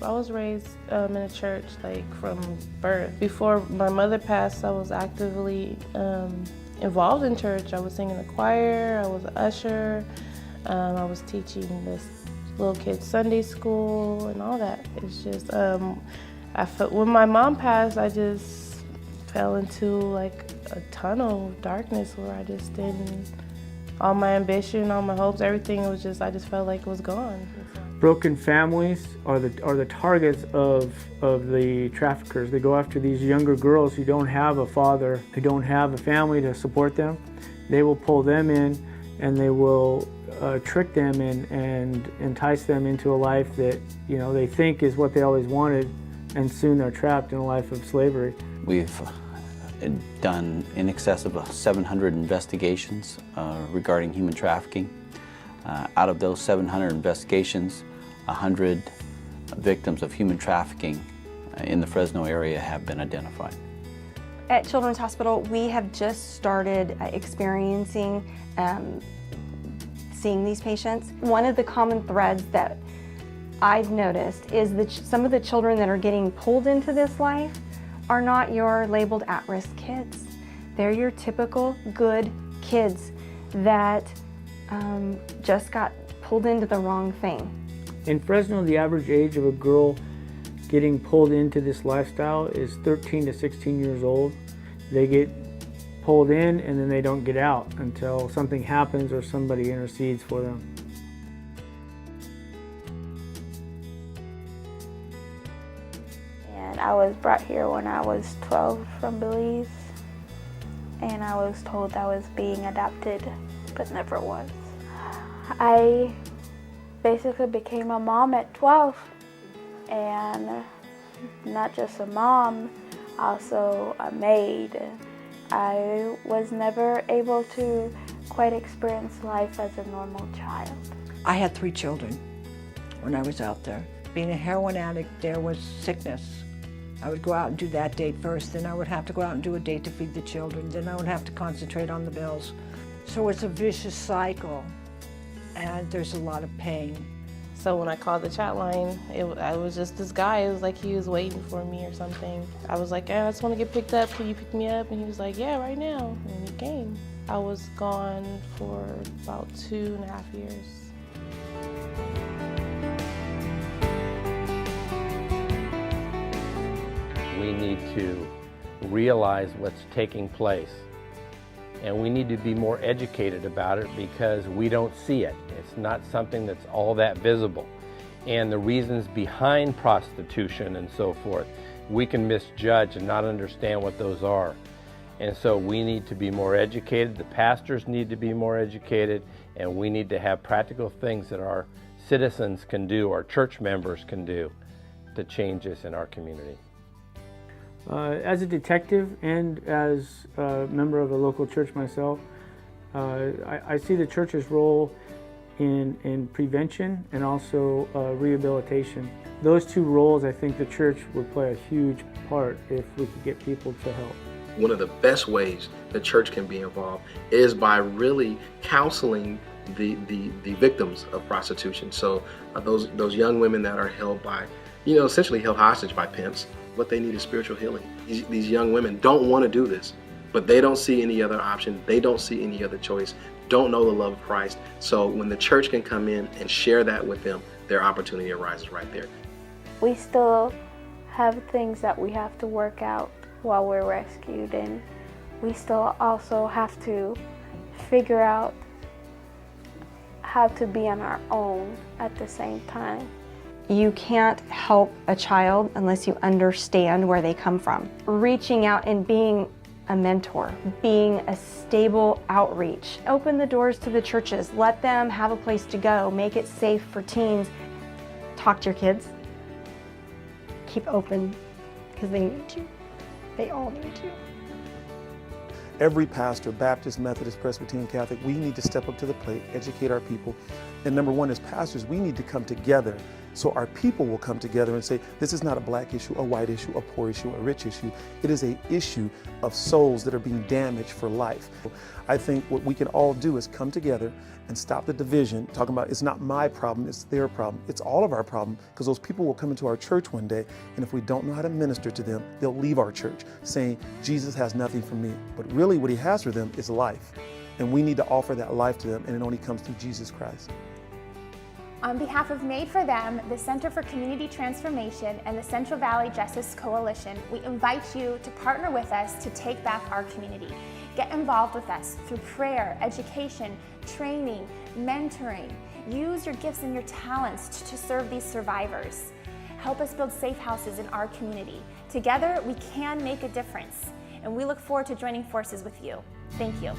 I was raised in a church like from birth. Before my mother passed, I was actively involved in church. I was singing the choir, I was an usher, I was teaching this little kids Sunday school and all that. It's just, I felt, when my mom passed, I just fell into like a tunnel of darkness where I just didn't, all my ambition, all my hopes, everything was just, I just felt like it was gone. Broken families are the targets of the traffickers. They go after these younger girls who don't have a father, who don't have a family to support them. They will pull them in and they will trick them and entice them into a life that, you know, they think is what they always wanted, and soon they're trapped in a life of slavery. We've done in excess of 700 investigations regarding human trafficking. Out of those 700 investigations, 100 victims of human trafficking in the Fresno area have been identified. At Children's Hospital, we have just started experiencing seeing these patients. One of the common threads that I've noticed is that some of the children that are getting pulled into this life are not your labeled at-risk kids. They're your typical good kids that just got pulled into the wrong thing. In Fresno, the average age of a girl getting pulled into this lifestyle is 13 to 16 years old. They get pulled in and then they don't get out until something happens or somebody intercedes for them. And I was brought here when I was 12 from Belize, and I was told I was being adopted, but never was. I basically became a mom at 12, and not just a mom, also a maid. I was never able to quite experience life as a normal child. I had 3 children when I was out there. Being a heroin addict, there was sickness. I would go out and do that date first, then I would have to go out and do a date to feed the children, then I would have to concentrate on the bills. So it's a vicious cycle, and there's a lot of pain. So when I called the chat line, I was just this guy. It was like he was waiting for me or something. I was like, I just want to get picked up. Can you pick me up? And he was like, yeah, right now. And he came. I was gone for about 2.5 years. We need to realize what's taking place. And we need to be more educated about it because we don't see it. It's not something that's all that visible. And the reasons behind prostitution and so forth, we can misjudge and not understand what those are. And so we need to be more educated, the pastors need to be more educated, and we need to have practical things that our citizens can do, our church members can do to change this in our community. As a detective and as a member of a local church myself, I see the church's role in prevention and also rehabilitation. Those 2 roles, I think the church would play a huge part if we could get people to help. One of the best ways the church can be involved is by really counseling the victims of prostitution. So those young women that are held by, essentially held hostage by pimps. What they need is spiritual healing. These young women don't want to do this, but they don't see any other option. They don't see any other choice, don't know the love of Christ. So when the church can come in and share that with them, their opportunity arises right there. We still have things that we have to work out while we're rescued, and we still also have to figure out how to be on our own at the same time. You can't help a child unless you understand where they come from. Reaching out and being a mentor, being a stable outreach. Open the doors to the churches, let them have a place to go, make it safe for teens. Talk to your kids. Keep open, because they need you. They all need you. Every pastor, Baptist, Methodist, Presbyterian, Catholic, we need to step up to the plate, educate our people. And number 1, as pastors, we need to come together So our people will come together and say, this is not a black issue, a white issue, a poor issue, a rich issue. It is an issue of souls that are being damaged for life. I think what we can all do is come together and stop the division, talking about it's not my problem, it's their problem. It's all of our problem, because those people will come into our church one day, and if we don't know how to minister to them, they'll leave our church saying, Jesus has nothing for me. But really what he has for them is life. And we need to offer that life to them, and it only comes through Jesus Christ. On behalf of Made for Them, the Center for Community Transformation, and the Central Valley Justice Coalition, we invite you to partner with us to take back our community. Get involved with us through prayer, education, training, mentoring. Use your gifts and your talents to serve these survivors. Help us build safe houses in our community. Together, we can make a difference, and we look forward to joining forces with you. Thank you.